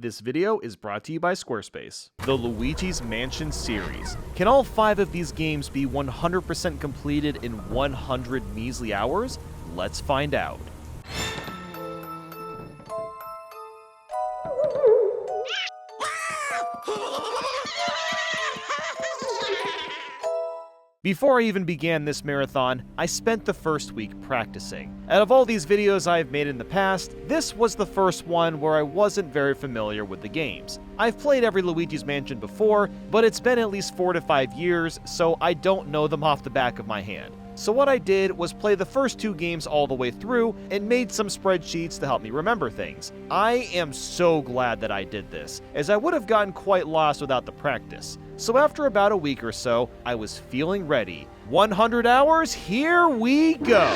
This video is brought to you by Squarespace. The Luigi's Mansion series. Can all 5 of these games be 100% completed in 100 measly hours? Let's find out. Before I even began this marathon, I spent the first week practicing. Out of all these videos I've made in the past, this was the first one where I wasn't very familiar with the games. I've played every Luigi's Mansion before, but it's been at least 4 to 5 years, so I don't know them off the back of my hand. So what I did was play the first 2 games all the way through and made some spreadsheets to help me remember things. I am so glad that I did this, as I would have gotten quite lost without the practice. So after about a week or so, I was feeling ready. 100 hours, here we go!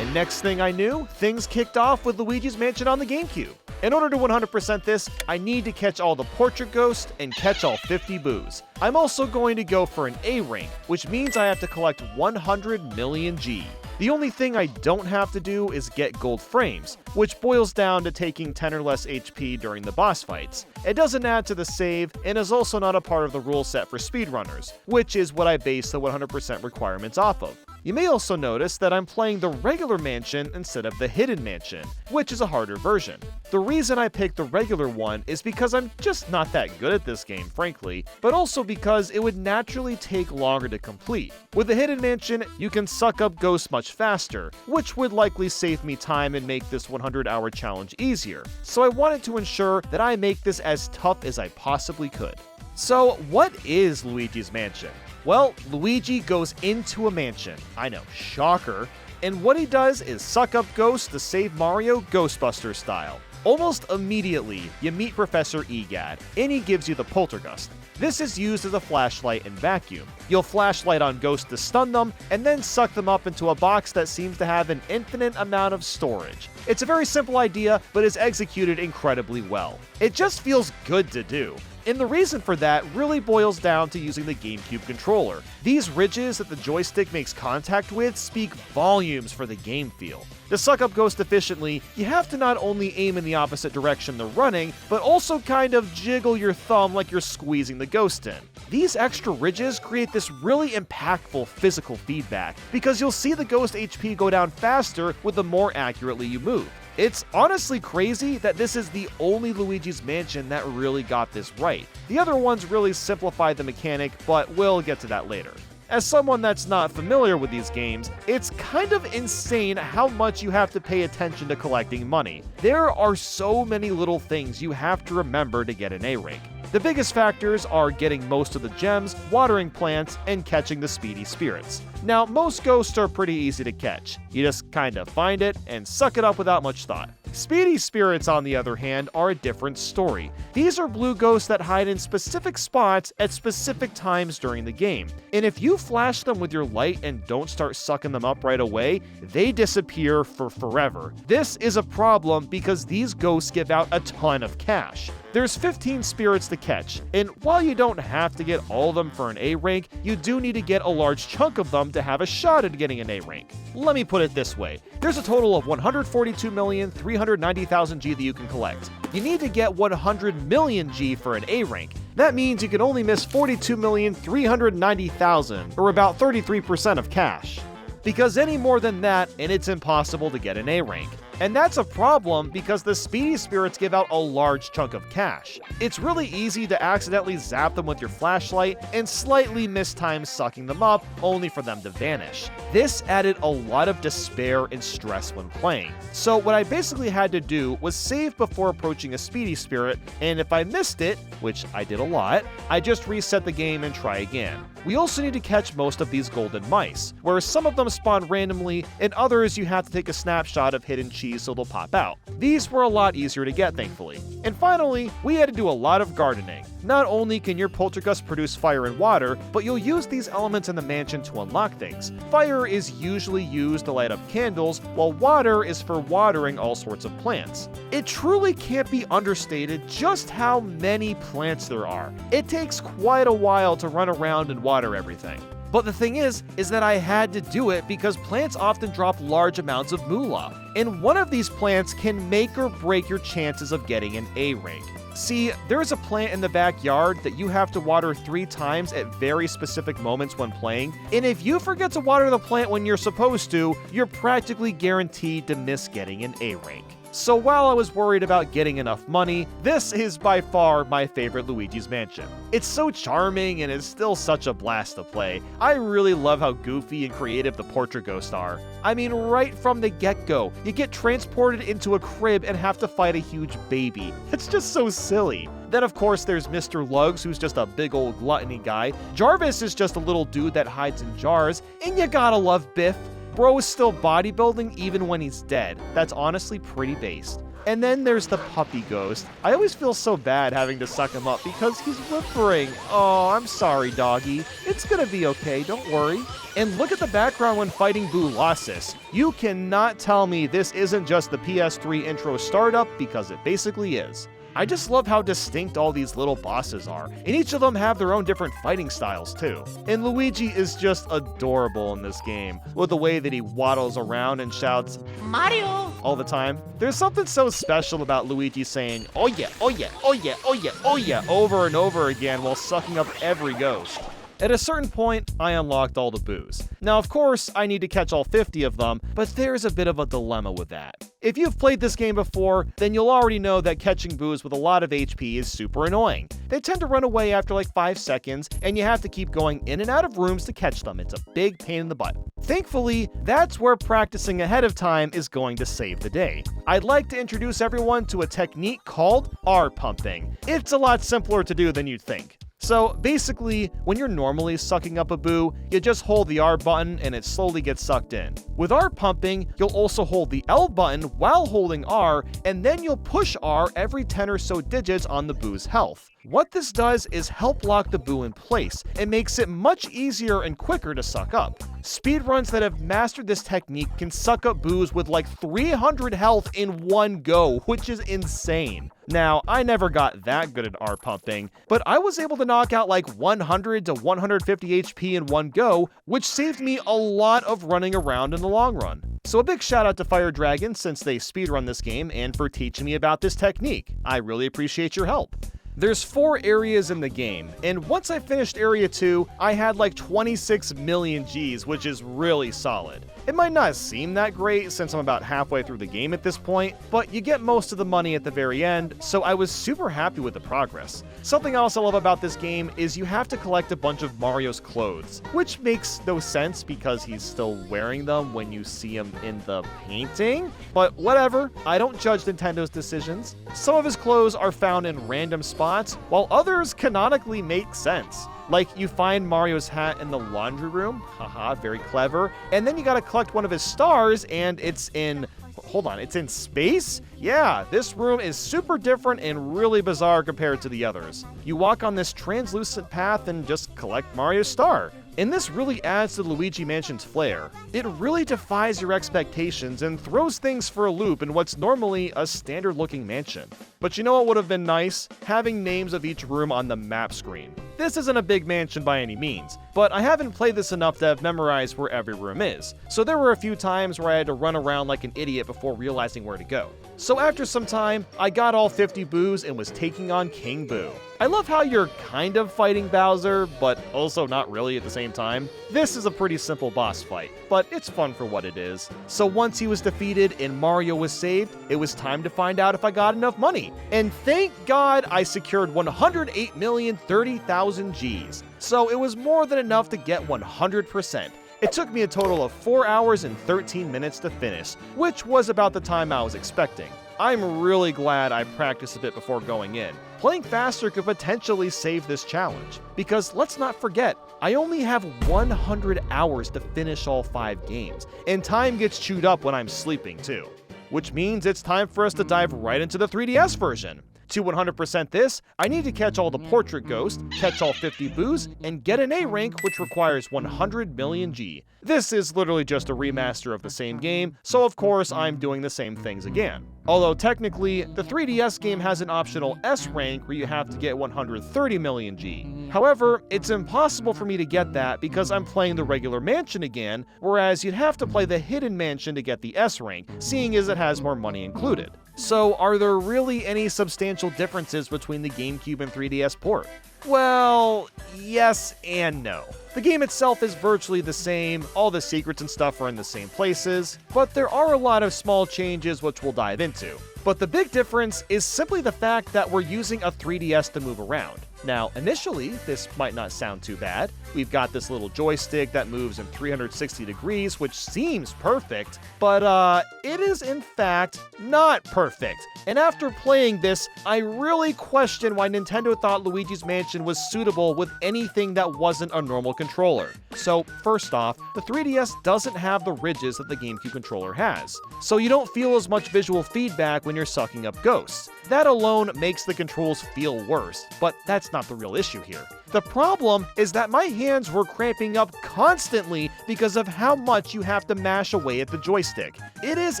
And next thing I knew, things kicked off with Luigi's Mansion on the GameCube. In order to 100% this, I need to catch all the portrait ghosts and catch all 50 boos. I'm also going to go for an A rank, which means I have to collect 100 million G. The only thing I don't have to do is get gold frames, which boils down to taking 10 or less HP during the boss fights. It doesn't add to the save, and is also not a part of the rule set for speedrunners, which is what I base the 100% requirements off of. You may also notice that I'm playing the regular mansion instead of the hidden mansion, which is a harder version. The reason I picked the regular one is because I'm just not that good at this game, frankly, but also because it would naturally take longer to complete. With the hidden mansion, you can suck up ghosts much faster, which would likely save me time and make this 100-hour challenge easier. So I wanted to ensure that I make this as tough as I possibly could. So what is Luigi's Mansion? Well, Luigi goes into a mansion. I know, shocker. And what he does is suck up ghosts to save Mario Ghostbuster style. Almost immediately, you meet Professor Egad, and he gives you the poltergust. This is used as a flashlight and vacuum. You'll flashlight on ghosts to stun them, and then suck them up into a box that seems to have an infinite amount of storage. It's a very simple idea, but is executed incredibly well. It just feels good to do. And the reason for that really boils down to using the GameCube controller. These ridges that the joystick makes contact with speak volumes for the game feel. To suck up ghosts efficiently, you have to not only aim in the opposite direction they're running, but also kind of jiggle your thumb like you're squeezing the ghost in. These extra ridges create this really impactful physical feedback, because you'll see the ghost HP go down faster with the more accurately you move. It's honestly crazy that this is the only Luigi's Mansion that really got this right. The other ones really simplified the mechanic, but we'll get to that later. As someone that's not familiar with these games, it's kind of insane how much you have to pay attention to collecting money. There are so many little things you have to remember to get an A rank. The biggest factors are getting most of the gems, watering plants, and catching the speedy spirits. Now, most ghosts are pretty easy to catch. You just kind of find it and suck it up without much thought. Speedy spirits, on the other hand, are a different story. These are blue ghosts that hide in specific spots at specific times during the game. And if you flash them with your light and don't start sucking them up right away, they disappear for forever. This is a problem because these ghosts give out a ton of cash. There's 15 spirits to catch, and while you don't have to get all of them for an A rank, you do need to get a large chunk of them to have a shot at getting an A rank. Let me put it this way. There's a total of 142,390,000 G that you can collect. You need to get 100 million G for an A rank. That means you can only miss 42,390,000, or about 33% of cash. Because any more than that, and it's impossible to get an A rank. And that's a problem because the speedy spirits give out a large chunk of cash. It's really easy to accidentally zap them with your flashlight and slightly miss time sucking them up, only for them to vanish. This added a lot of despair and stress when playing. So what I basically had to do was save before approaching a speedy spirit, and if I missed it, which I did a lot, I just reset the game and try again. We also need to catch most of these golden mice, where some of them spawn randomly, and others you have to take a snapshot of hidden cheese so they'll pop out. These were a lot easier to get, thankfully. And finally, we had to do a lot of gardening. Not only can your poltergust produce fire and water, but you'll use these elements in the mansion to unlock things. Fire is usually used to light up candles, while water is for watering all sorts of plants. It truly can't be understated just how many plants there are. It takes quite a while to run around and water everything. But the thing is that I had to do it because plants often drop large amounts of moolah, and one of these plants can make or break your chances of getting an A rank. See, there's a plant in the backyard that you have to water 3 times at very specific moments when playing, and if you forget to water the plant when you're supposed to, you're practically guaranteed to miss getting an A rank. So while I was worried about getting enough money, this is by far my favorite Luigi's Mansion. It's so charming and it's still such a blast to play. I really love how goofy and creative the portrait ghosts are. I mean, right from the get-go, you get transported into a crib and have to fight a huge baby. It's just so silly. Then of course there's Mr. Lugs, who's just a big old gluttony guy. Jarvis is just a little dude that hides in jars, and you gotta love Biff. Bro is still bodybuilding even when he's dead. That's honestly pretty based. And then there's the puppy ghost. I always feel so bad having to suck him up because he's whimpering. Oh, I'm sorry, doggy. It's gonna be okay, don't worry. And look at the background when fighting Boolossus. You cannot tell me this isn't just the PS3 intro startup, because it basically is. I just love how distinct all these little bosses are, and each of them have their own different fighting styles too. And Luigi is just adorable in this game, with the way that he waddles around and shouts, "Mario!" all the time. There's something so special about Luigi saying, "Oh yeah, oh yeah, oh yeah, oh yeah, oh yeah," over and over again while sucking up every ghost. At a certain point, I unlocked all the boos. Now, of course, I need to catch all 50 of them, but there's a bit of a dilemma with that. If you've played this game before, then you'll already know that catching boos with a lot of HP is super annoying. They tend to run away after like 5 seconds, and you have to keep going in and out of rooms to catch them. It's a big pain in the butt. Thankfully, that's where practicing ahead of time is going to save the day. I'd like to introduce everyone to a technique called R pumping. It's a lot simpler to do than you'd think. So basically, when you're normally sucking up a boo, you just hold the R button and it slowly gets sucked in. With R pumping, you'll also hold the L button while holding R, and then you'll push R every 10 or so digits on the boo's health. What this does is help lock the boo in place. It makes it much easier and quicker to suck up. Speedruns that have mastered this technique can suck up boos with like 300 health in one go, which is insane. Now, I never got that good at R pumping, but I was able to knock out like 100 to 150 HP in one go, which saved me a lot of running around in the long run. So a big shout out to Fire Dragon since they speedrun this game and for teaching me about this technique. I really appreciate your help. There's 4 areas in the game, and once I finished Area 2, I had like 26 million Gs, which is really solid. It might not seem that great since I'm about halfway through the game at this point, but you get most of the money at the very end, so I was super happy with the progress. Something else I love about this game is you have to collect a bunch of Mario's clothes, which makes no sense because he's still wearing them when you see him in the painting, but whatever, I don't judge Nintendo's decisions. Some of his clothes are found in random spots, while others canonically make sense. Like, you find Mario's hat in the laundry room, haha, very clever, and then you gotta collect one of his stars, and it's in, hold on, it's in space? Yeah, this room is super different and really bizarre compared to the others. You walk on this translucent path and just collect Mario's star. And this really adds to Luigi Mansion's flair. It really defies your expectations and throws things for a loop in what's normally a standard-looking mansion. But you know what would have been nice? Having names of each room on the map screen. This isn't a big mansion by any means, but I haven't played this enough to have memorized where every room is, so there were a few times where I had to run around like an idiot before realizing where to go. So after some time, I got all 50 boos and was taking on King Boo. I love how you're kind of fighting Bowser, but also not really at the same time. This is a pretty simple boss fight, but it's fun for what it is. So once he was defeated and Mario was saved, it was time to find out if I got enough money. And thank God I secured 108,030,000 Gs. So it was more than enough to get 100%. It took me a total of 4 hours and 13 minutes to finish, which was about the time I was expecting. I'm really glad I practiced a bit before going in. Playing faster could potentially save this challenge, because let's not forget, I only have 100 hours to finish all 5 games, and time gets chewed up when I'm sleeping too. Which means it's time for us to dive right into the 3DS version. To 100% this, I need to catch all the portrait ghosts, catch all 50 boos, and get an A rank, which requires 100 million G. This is literally just a remaster of the same game, so of course I'm doing the same things again. Although technically, the 3DS game has an optional S rank where you have to get 130 million G. However, it's impossible for me to get that because I'm playing the regular mansion again, whereas you'd have to play the hidden mansion to get the S rank, seeing as it has more money included. So are there really any substantial differences between the GameCube and 3DS port? Well, yes and no. The game itself is virtually the same, all the secrets and stuff are in the same places, but there are a lot of small changes which we'll dive into. But the big difference is simply the fact that we're using a 3DS to move around. Now, initially, this might not sound too bad. We've got this little joystick that moves in 360 degrees, which seems perfect, but it is in fact not perfect. And after playing this, I really question why Nintendo thought Luigi's Mansion was suitable with anything that wasn't a normal controller. So, first off, the 3DS doesn't have the ridges that the GameCube controller has, so you don't feel as much visual feedback when you're sucking up ghosts. That alone makes the controls feel worse, but that's not the real issue here. The problem is that my hands were cramping up constantly because of how much you have to mash away at the joystick. It is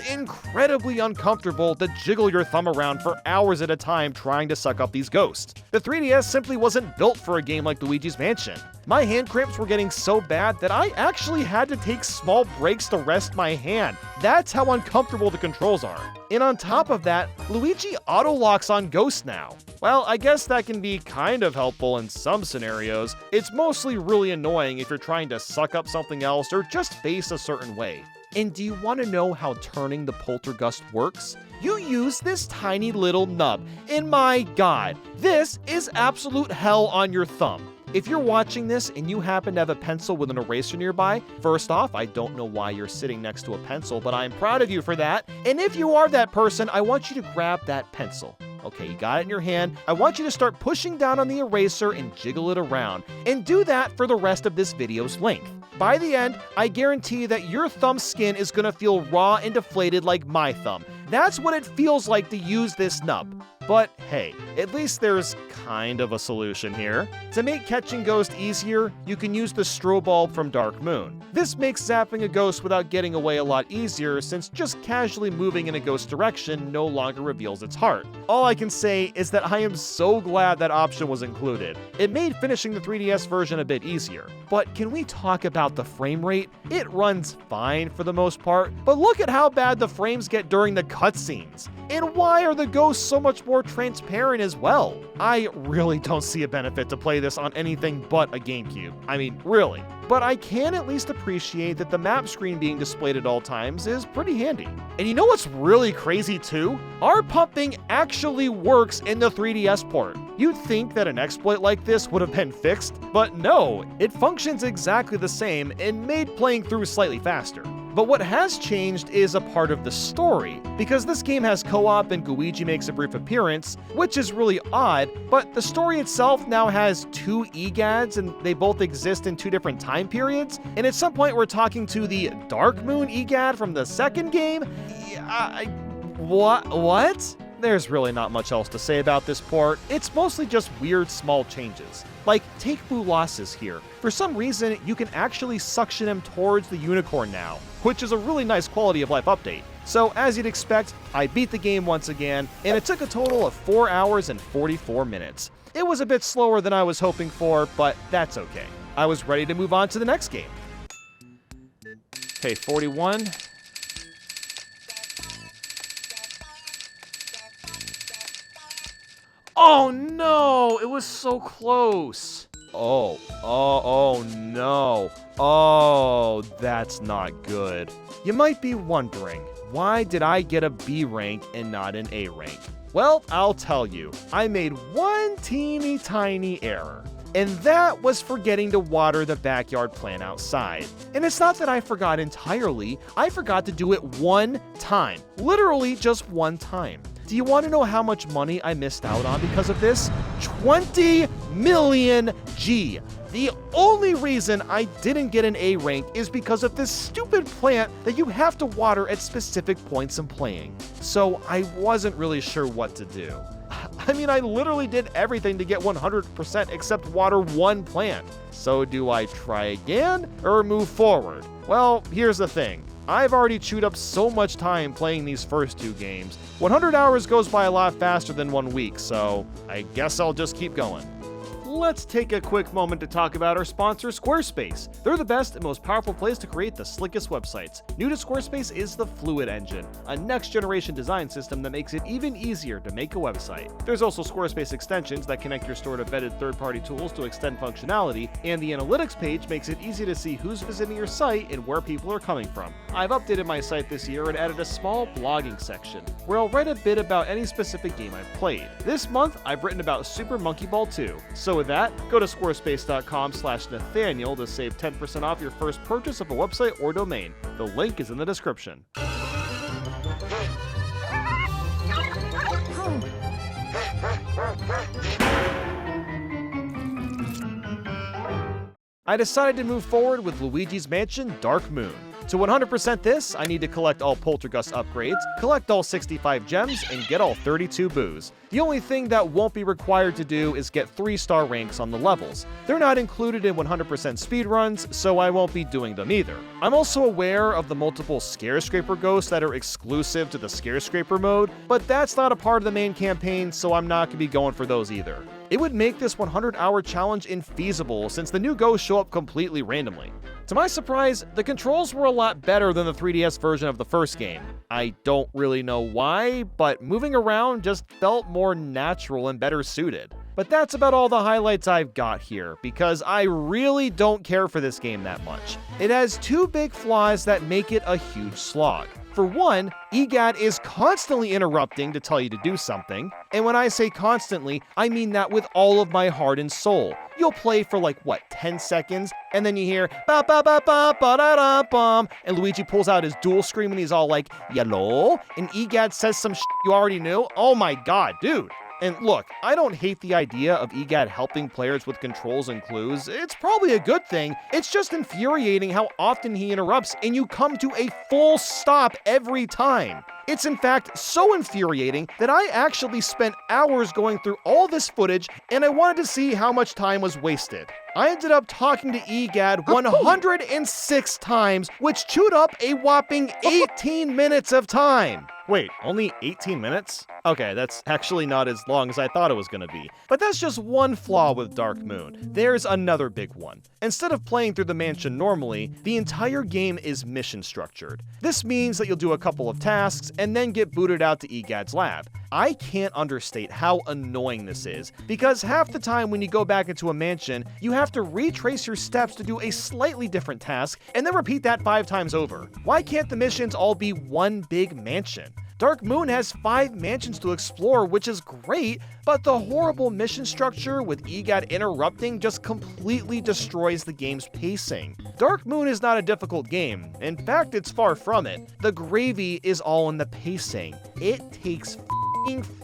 incredibly uncomfortable to jiggle your thumb around for hours at a time trying to suck up these ghosts. The 3DS simply wasn't built for a game like Luigi's Mansion. My hand cramps were getting so bad that I actually had to take small breaks to rest my hand. That's how uncomfortable the controls are. And on top of that, Luigi auto-locks on ghosts now. Well, I guess that can be kind of helpful in some scenarios. It's mostly really annoying if you're trying to suck up something else or just face a certain way. And do you want to know how turning the poltergust works? You use this tiny little nub, and my god, this is absolute hell on your thumb. If you're watching this and you happen to have a pencil with an eraser nearby, first off, I don't know why you're sitting next to a pencil, but I'm proud of you for that. And if you are that person, I want you to grab that pencil. Okay, you got it in your hand. I want you to start pushing down on the eraser and jiggle it around. And do that for the rest of this video's length. By the end, I guarantee that your thumb skin is gonna feel raw and deflated like my thumb. That's what it feels like to use this nub. But hey, at least there's kind of a solution here. To make catching ghosts easier, you can use the strobe bulb from Dark Moon. This makes zapping a ghost without getting away a lot easier, since just casually moving in a ghost's direction no longer reveals its heart. All I can say is that I am so glad that option was included. It made finishing the 3DS version a bit easier. But can we talk about the frame rate? It runs fine for the most part, but look at how bad the frames get during the cutscenes. And why are the ghosts so much more transparent as well? I really don't see a benefit to play this on anything but a GameCube. I mean, really. But I can at least appreciate that the map screen being displayed at all times is pretty handy. And you know what's really crazy too? Our pumping actually works in the 3DS port. You'd think that an exploit like this would have been fixed, but no, it functions exactly the same and made playing through slightly faster. But what has changed is a part of the story, because this game has co-op and Luigi makes a brief appearance, which is really odd, but the story itself now has 2 EGADs and they both exist in 2 different time periods, and at some point we're talking to the Dark Moon EGAD from the second game? What? There's really not much else to say about this port. It's mostly just weird small changes. Like, take Molasses here. For some reason, you can actually suction him towards the unicorn now, which is a really nice quality of life update. So, as you'd expect, I beat the game once again, and it took a total of 4 hours and 44 minutes. It was a bit slower than I was hoping for, but that's okay. I was ready to move on to the next game. Okay, 41. Oh no, it was so close. Oh no. Oh, that's not good. You might be wondering, why did I get a B rank and not an A rank? Well, I'll tell you, I made one teeny tiny error. And that was forgetting to water the backyard plant outside. And it's not that I forgot entirely, I forgot to do it one time. Literally just one time. Do you want to know how much money I missed out on because of this? 20 million G. The only reason I didn't get an A rank is because of this stupid plant that you have to water at specific points in playing. So I wasn't really sure what to do. I mean, I literally did everything to get 100% except water one plant. So do I try again or move forward? Well, here's the thing. I've already chewed up so much time playing these first two games. 100 hours goes by a lot faster than 1 week, so I guess I'll just keep going. Let's take a quick moment to talk about our sponsor, Squarespace. They're the best and most powerful place to create the slickest websites. New to Squarespace is the Fluid Engine, a next-generation design system that makes it even easier to make a website. There's also Squarespace extensions that connect your store to vetted third-party tools to extend functionality, and the analytics page makes it easy to see who's visiting your site and where people are coming from. I've updated my site this year and added a small blogging section, where I'll write a bit about any specific game I've played. This month, I've written about Super Monkey Ball 2. So with that, go to squarespace.com/Nathaniel to save 10% off your first purchase of a website or domain. The link is in the description. I decided to move forward with Luigi's Mansion Dark Moon. To 100% this, I need to collect all Poltergust upgrades, collect all 65 gems, and get all 32 boos. The only thing that won't be required to do is get 3-star ranks on the levels. They're not included in 100% speedruns, so I won't be doing them either. I'm also aware of the multiple Scarescraper ghosts that are exclusive to the Scarescraper mode, but that's not a part of the main campaign, so I'm not going to be going for those either. It would make this 100-hour challenge infeasible since the new ghosts show up completely randomly. To my surprise, the controls were a lot better than the 3DS version of the first game. I don't really know why, but moving around just felt more natural and better suited. But that's about all the highlights I've got here, because I really don't care for this game that much. It has two big flaws that make it a huge slog. For one, EGAD is constantly interrupting to tell you to do something, and when I say constantly, I mean that with all of my heart and soul. You'll play for 10 seconds, and then you hear ba ba ba ba ba da da bum, and Luigi pulls out his dual scream and he's all like, "Yellow?" And EGAD says some shit you already knew. Oh my god, dude. And look, I don't hate the idea of EGAD helping players with controls and clues. It's probably a good thing. It's just infuriating how often he interrupts and you come to a full stop every time. It's in fact so infuriating that I actually spent hours going through all this footage and I wanted to see how much time was wasted. I ended up talking to EGAD 106 times, which chewed up a whopping 18 minutes of time. Wait, only 18 minutes? Okay, that's actually not as long as I thought it was gonna be. But that's just one flaw with Dark Moon. There's another big one. Instead of playing through the mansion normally, the entire game is mission structured. This means that you'll do a couple of tasks and then get booted out to EGAD's lab. I can't understate how annoying this is, because half the time when you go back into a mansion, you have to retrace your steps to do a slightly different task and then repeat that 5 times over. Why can't the missions all be one big mansion? Dark Moon has 5 mansions to explore, which is great, but the horrible mission structure with EGAD interrupting just completely destroys the game's pacing. Dark Moon is not a difficult game. In fact, it's far from it. The gravy is all in the pacing. It takes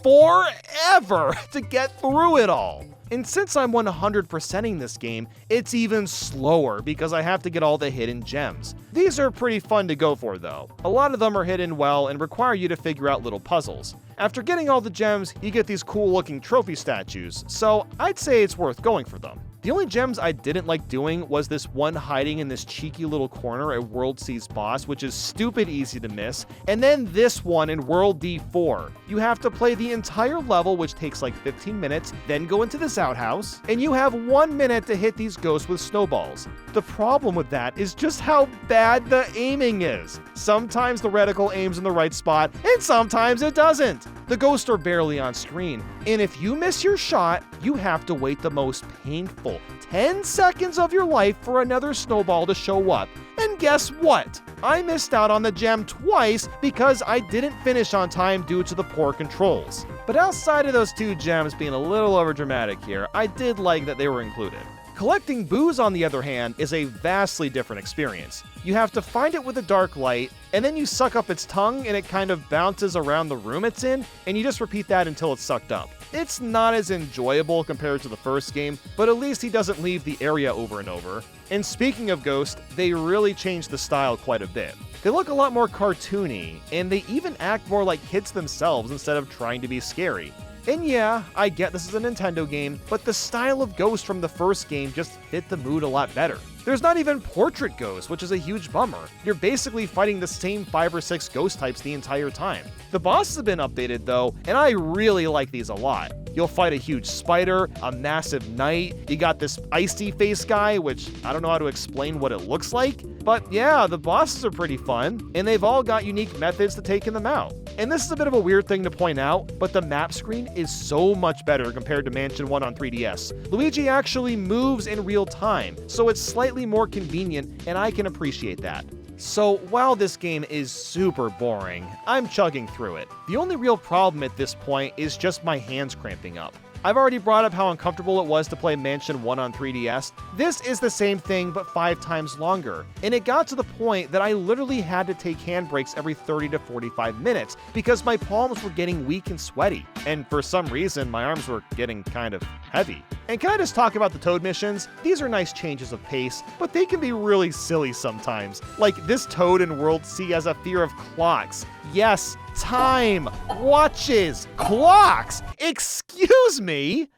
forever to get through it all. And since I'm 100%ing this game, it's even slower because I have to get all the hidden gems. These are pretty fun to go for though. A lot of them are hidden well and require you to figure out little puzzles. After getting all the gems, you get these cool looking trophy statues, so I'd say it's worth going for them. The only gems I didn't like doing was this one hiding in this cheeky little corner at World C's boss, which is stupid easy to miss, and then this one in World D4. You have to play the entire level, which takes like 15 minutes, then go into this outhouse, and you have 1 minute to hit these ghosts with snowballs. The problem with that is just how bad the aiming is. Sometimes the reticle aims in the right spot, and sometimes it doesn't. The ghosts are barely on screen, and if you miss your shot, you have to wait the most painful 10 seconds of your life for another snowball to show up. And guess what? I missed out on the gem twice because I didn't finish on time due to the poor controls. But outside of those 2 gems being a little overdramatic here, I did like that they were included. Collecting boos, on the other hand, is a vastly different experience. You have to find it with a dark light, and then you suck up its tongue and it kind of bounces around the room it's in, and you just repeat that until it's sucked up. It's not as enjoyable compared to the first game, but at least he doesn't leave the area over and over. And speaking of ghosts, they really changed the style quite a bit. They look a lot more cartoony, and they even act more like kids themselves instead of trying to be scary. And yeah, I get this is a Nintendo game, but the style of Ghost from the first game just fit the mood a lot better. There's not even Portrait Ghost, which is a huge bummer. You're basically fighting the same 5 or 6 ghost types the entire time. The bosses have been updated though, and I really like these a lot. You'll fight a huge spider, a massive knight, you got this icy face guy, which I don't know how to explain what it looks like, but yeah, the bosses are pretty fun, and they've all got unique methods to taking them out. And this is a bit of a weird thing to point out, but the map screen is so much better compared to Mansion 1 on 3DS. Luigi actually moves in real time, so it's slightly more convenient, and I can appreciate that. So while this game is super boring, I'm chugging through it. The only real problem at this point is just my hands cramping up. I've already brought up how uncomfortable it was to play Mansion 1 on 3DS. This is the same thing but 5 times longer, and it got to the point that I literally had to take handbrakes every 30 to 45 minutes because my palms were getting weak and sweaty, and for some reason my arms were getting kind of heavy. And can I just talk about the Toad missions? These are nice changes of pace, but they can be really silly sometimes. Like this Toad in World C has a fear of clocks. Yes, time, watches, clocks! Excuse me?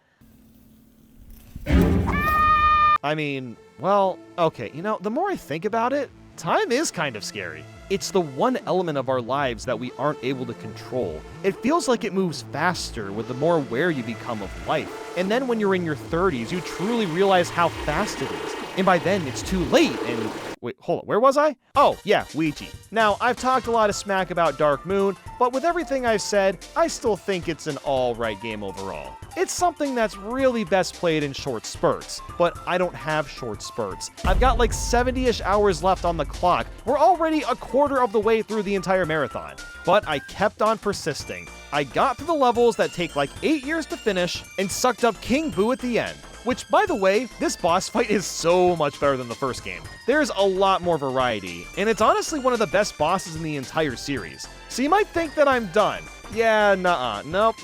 I mean, well, okay, you know, the more I think about it, time is kind of scary. It's the one element of our lives that we aren't able to control. It feels like it moves faster with the more aware you become of life. And then when you're in your 30s, you truly realize how fast it is. And by then, it's too late, and wait, hold on, where was I? Oh, yeah, Luigi. Now, I've talked a lot of smack about Dark Moon, but with everything I've said, I still think it's an alright game overall. It's something that's really best played in short spurts, but I don't have short spurts. I've got like 70-ish hours left on the clock. We're already a quarter of the way through the entire marathon. But I kept on persisting. I got through the levels that take like 8 years to finish, and sucked up King Boo at the end. Which, by the way, this boss fight is so much better than the first game. There's a lot more variety, and it's honestly one of the best bosses in the entire series. So you might think that I'm done. Yeah, nuh-uh. Nope,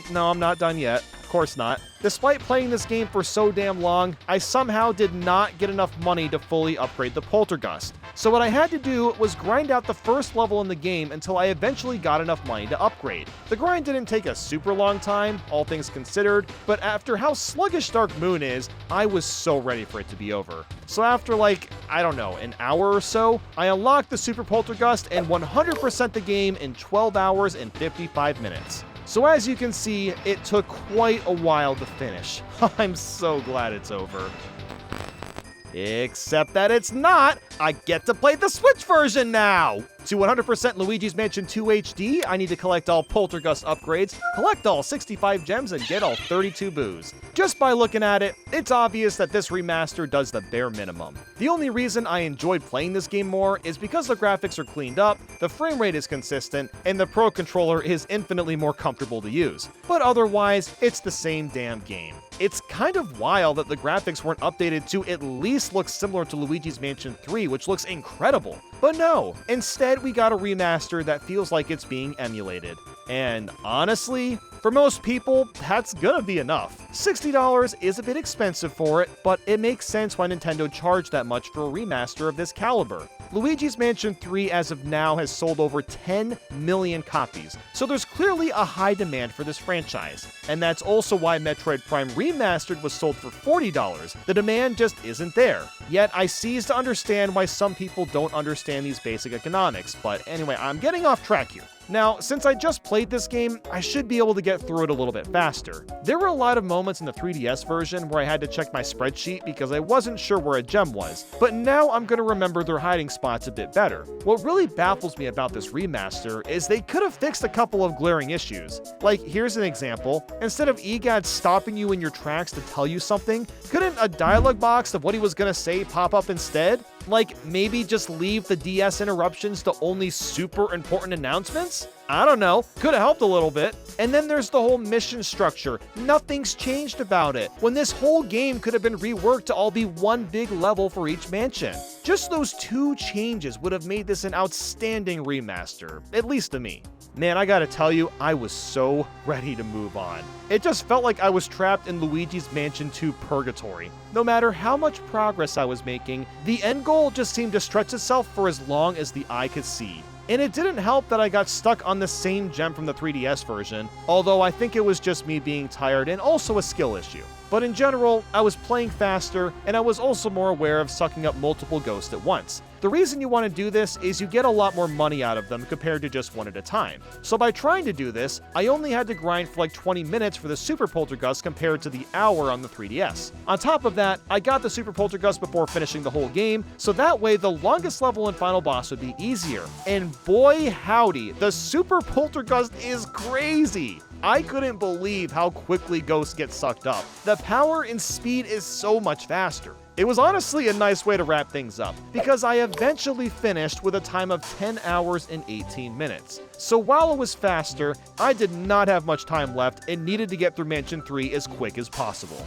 no, I'm not done yet. Of course not. Despite playing this game for so damn long, I somehow did not get enough money to fully upgrade the Poltergust. So what I had to do was grind out the first level in the game until I eventually got enough money to upgrade. The grind didn't take a super long time, all things considered, but after how sluggish Dark Moon is, I was so ready for it to be over. So after like, I don't know, an hour or so, I unlocked the Super Poltergust and 100% the game in 12 hours and 55 minutes. So as you can see, it took quite a while to finish. I'm so glad it's over. Except that it's not! I get to play the Switch version now! To 100% Luigi's Mansion 2 HD, I need to collect all Poltergust upgrades, collect all 65 gems, and get all 32 boos. Just by looking at it, it's obvious that this remaster does the bare minimum. The only reason I enjoyed playing this game more is because the graphics are cleaned up, the frame rate is consistent, and the Pro Controller is infinitely more comfortable to use. But otherwise, it's the same damn game. It's kind of wild that the graphics weren't updated to at least look similar to Luigi's Mansion 3, which looks incredible. But no, instead we got a remaster that feels like it's being emulated. And honestly, for most people, that's gonna be enough. $60 is a bit expensive for it, but it makes sense why Nintendo charged that much for a remaster of this caliber. Luigi's Mansion 3 as of now has sold over 10 million copies, so there's clearly a high demand for this franchise. And that's also why Metroid Prime Remastered was sold for $40. The demand just isn't there. Yet I seize to understand why some people don't understand these basic economics, but anyway, I'm getting off track here. Now, since I just played this game, I should be able to get through it a little bit faster. There were a lot of moments in the 3DS version where I had to check my spreadsheet because I wasn't sure where a gem was, but now I'm going to remember their hiding spots a bit better. What really baffles me about this remaster is they could have fixed a couple of glaring issues. Like, here's an example. Instead of EGAD stopping you in your tracks to tell you something, couldn't a dialogue box of what he was going to say pop up instead? Like, maybe just leave the DS interruptions to only super important announcements? I don't know, could have helped a little bit. And then there's the whole mission structure. Nothing's changed about it, when this whole game could have been reworked to all be one big level for each mansion. Just those 2 changes would have made this an outstanding remaster, at least to me. Man, I gotta tell you, I was so ready to move on. It just felt like I was trapped in Luigi's Mansion 2 purgatory. No matter how much progress I was making, the end goal just seemed to stretch itself for as long as the eye could see. And it didn't help that I got stuck on the same gem from the 3DS version, although I think it was just me being tired and also a skill issue. But in general, I was playing faster, and I was also more aware of sucking up multiple ghosts at once. The reason you want to do this is you get a lot more money out of them compared to just one at a time. So by trying to do this, I only had to grind for like 20 minutes for the Super Poltergust compared to the hour on the 3DS. On top of that, I got the Super Poltergust before finishing the whole game, so that way the longest level and final boss would be easier. And boy howdy, the Super Poltergust is crazy! I couldn't believe how quickly ghosts get sucked up. The power and speed is so much faster. It was honestly a nice way to wrap things up, because I eventually finished with a time of 10 hours and 18 minutes. So while it was faster, I did not have much time left and needed to get through Mansion 3 as quick as possible.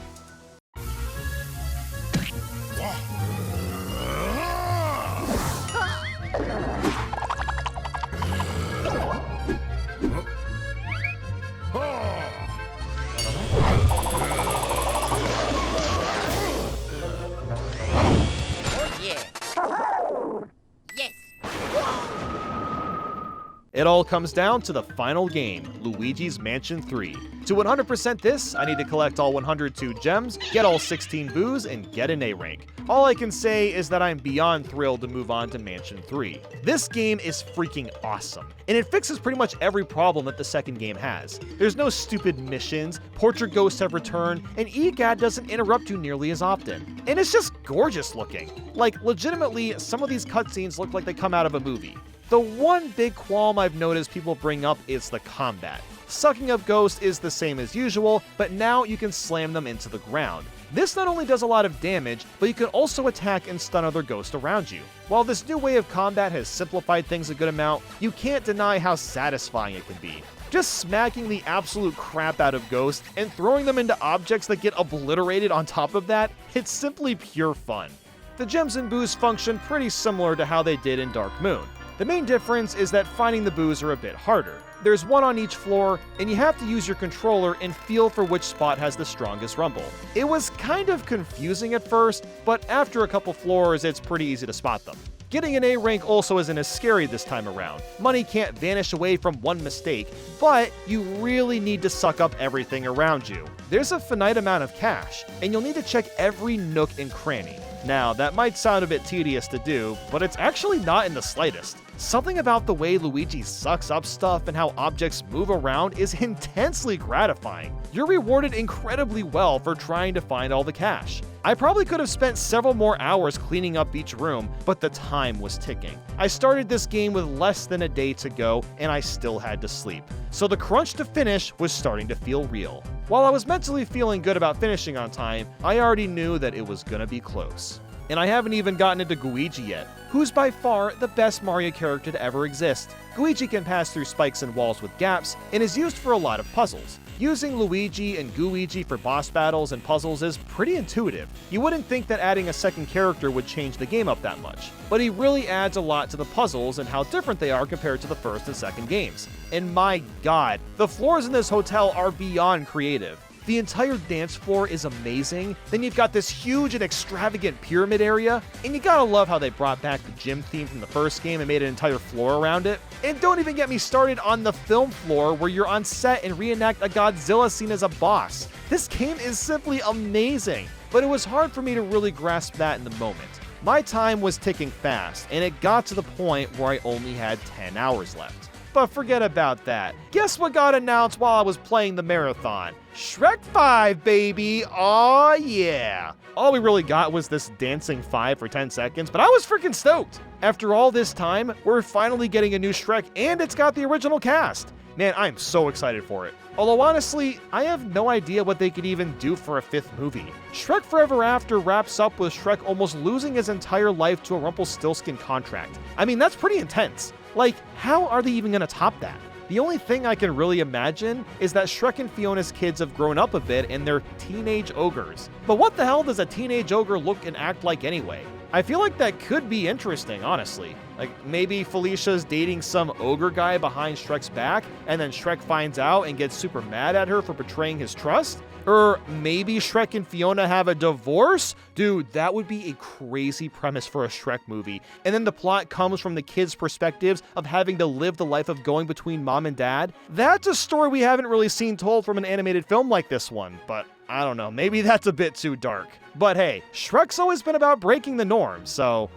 It all comes down to the final game, Luigi's Mansion 3. To 100% this, I need to collect all 102 gems, get all 16 boos, and get an A rank. All I can say is that I'm beyond thrilled to move on to Mansion 3. This game is freaking awesome, and it fixes pretty much every problem that the second game has. There's no stupid missions, portrait ghosts have returned, and EGAD doesn't interrupt you nearly as often. And it's just gorgeous looking. Like, legitimately, some of these cutscenes look like they come out of a movie. The one big qualm I've noticed people bring up is the combat. Sucking up ghosts is the same as usual, but now you can slam them into the ground. This not only does a lot of damage, but you can also attack and stun other ghosts around you. While this new way of combat has simplified things a good amount, you can't deny how satisfying it can be. Just smacking the absolute crap out of ghosts and throwing them into objects that get obliterated on top of that, it's simply pure fun. The gems and boos function pretty similar to how they did in Dark Moon. The main difference is that finding the boos are a bit harder. There's one on each floor, and you have to use your controller and feel for which spot has the strongest rumble. It was kind of confusing at first, but after a couple floors, it's pretty easy to spot them. Getting an A rank also isn't as scary this time around. Money can't vanish away from one mistake, but you really need to suck up everything around you. There's a finite amount of cash, and you'll need to check every nook and cranny. Now, that might sound a bit tedious to do, but it's actually not in the slightest. Something about the way Luigi sucks up stuff and how objects move around is intensely gratifying. You're rewarded incredibly well for trying to find all the cash. I probably could have spent several more hours cleaning up each room, but the time was ticking. I started this game with less than a day to go, and I still had to sleep. So the crunch to finish was starting to feel real. While I was mentally feeling good about finishing on time, I already knew that it was gonna be close. And I haven't even gotten into Luigi yet, who's by far the best Mario character to ever exist. Luigi can pass through spikes and walls with gaps, and is used for a lot of puzzles. Using Luigi and Gooigi for boss battles and puzzles is pretty intuitive. You wouldn't think that adding a second character would change the game up that much, but he really adds a lot to the puzzles and how different they are compared to the first and second games. And my god, the floors in this hotel are beyond creative. The entire dance floor is amazing, then you've got this huge and extravagant pyramid area, and you gotta love how they brought back the gym theme from the first game and made an entire floor around it. And don't even get me started on the film floor where you're on set and reenact a Godzilla scene as a boss. This game is simply amazing, but it was hard for me to really grasp that in the moment. My time was ticking fast, and it got to the point where I only had 10 hours left. But forget about that. Guess what got announced while I was playing the marathon? Shrek 5, baby! Aw, yeah! All we really got was this dancing 5 for 10 seconds, but I was freaking stoked! After all this time, we're finally getting a new Shrek, and it's got the original cast! Man, I'm so excited for it. Although honestly, I have no idea what they could even do for a 5th movie. Shrek Forever After wraps up with Shrek almost losing his entire life to a Rumpelstiltskin contract. I mean, that's pretty intense. Like, how are they even gonna top that? The only thing I can really imagine is that Shrek and Fiona's kids have grown up a bit and they're teenage ogres. But what the hell does a teenage ogre look and act like anyway? I feel like that could be interesting, honestly. Like, maybe Felicia's dating some ogre guy behind Shrek's back, and then Shrek finds out and gets super mad at her for betraying his trust? Or maybe Shrek and Fiona have a divorce? Dude, that would be a crazy premise for a Shrek movie. And then the plot comes from the kids' perspectives of having to live the life of going between mom and dad. That's a story we haven't really seen told from an animated film like this one, but I don't know, maybe that's a bit too dark. But hey, Shrek's always been about breaking the norm, so...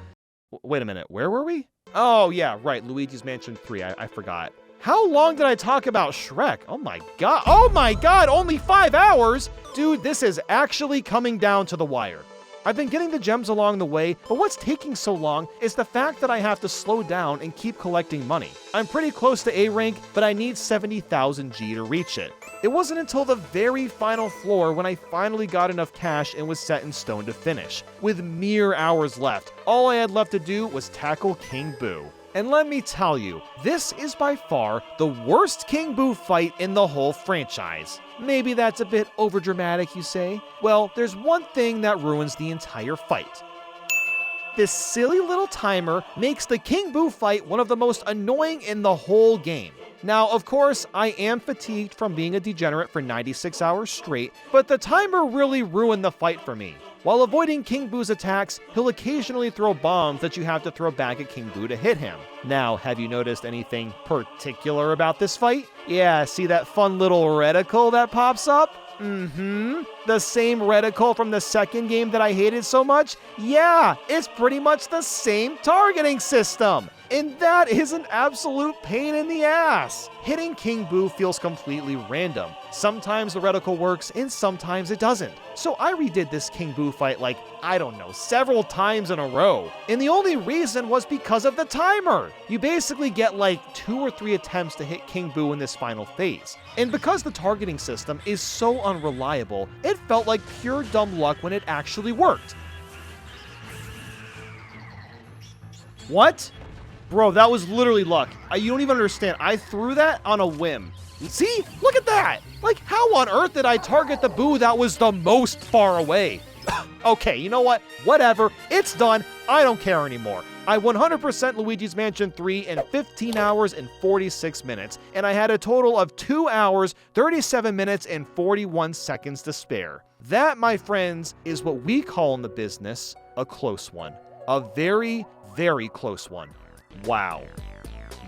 Wait a minute, where were we? Oh yeah, right, Luigi's Mansion 3, I forgot. How long did I talk about Shrek? Oh my god, only 5 hours? Dude, this is actually coming down to the wire. I've been getting the gems along the way, but what's taking so long is the fact that I have to slow down and keep collecting money. I'm pretty close to A rank, but I need 70,000 G to reach it. It wasn't until the very final floor when I finally got enough cash and was set in stone to finish. With mere hours left, all I had left to do was tackle King Boo. And let me tell you, this is by far the worst King Boo fight in the whole franchise. Maybe that's a bit overdramatic, you say? Well, there's one thing that ruins the entire fight. This silly little timer makes the King Boo fight one of the most annoying in the whole game. Now, of course, I am fatigued from being a degenerate for 96 hours straight, but the timer really ruined the fight for me. While avoiding King Boo's attacks, he'll occasionally throw bombs that you have to throw back at King Boo to hit him. Now, have you noticed anything particular about this fight? Yeah, see that fun little reticle that pops up? The same reticle from the second game that I hated so much? Yeah, it's pretty much the same targeting system. And that is an absolute pain in the ass. Hitting King Boo feels completely random. Sometimes the reticle works and sometimes it doesn't. So I redid this King Boo fight like, I don't know, several times in a row. And the only reason was because of the timer. You basically get like 2 or 3 attempts to hit King Boo in this final phase. And because the targeting system is so unreliable, it felt like pure dumb luck when it actually worked. What? Bro, that was literally luck. You don't even understand. I threw that on a whim. See? Look at that! Like, how on earth did I target the Boo that was the most far away? Okay, you know what? Whatever. It's done. I don't care anymore. I 100% Luigi's Mansion 3 in 15 hours and 46 minutes, and I had a total of 2 hours, 37 minutes, and 41 seconds to spare. That, my friends, is what we call in the business a close one. A very, very close one. Wow.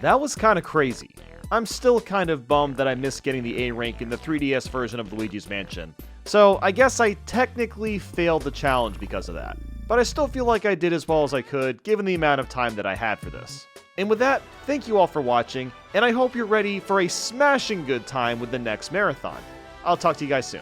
That was kind of crazy. I'm still kind of bummed that I missed getting the A rank in the 3DS version of Luigi's Mansion. So I guess I technically failed the challenge because of that. But I still feel like I did as well as I could, given the amount of time that I had for this. And with that, thank you all for watching, and I hope you're ready for a smashing good time with the next marathon. I'll talk to you guys soon.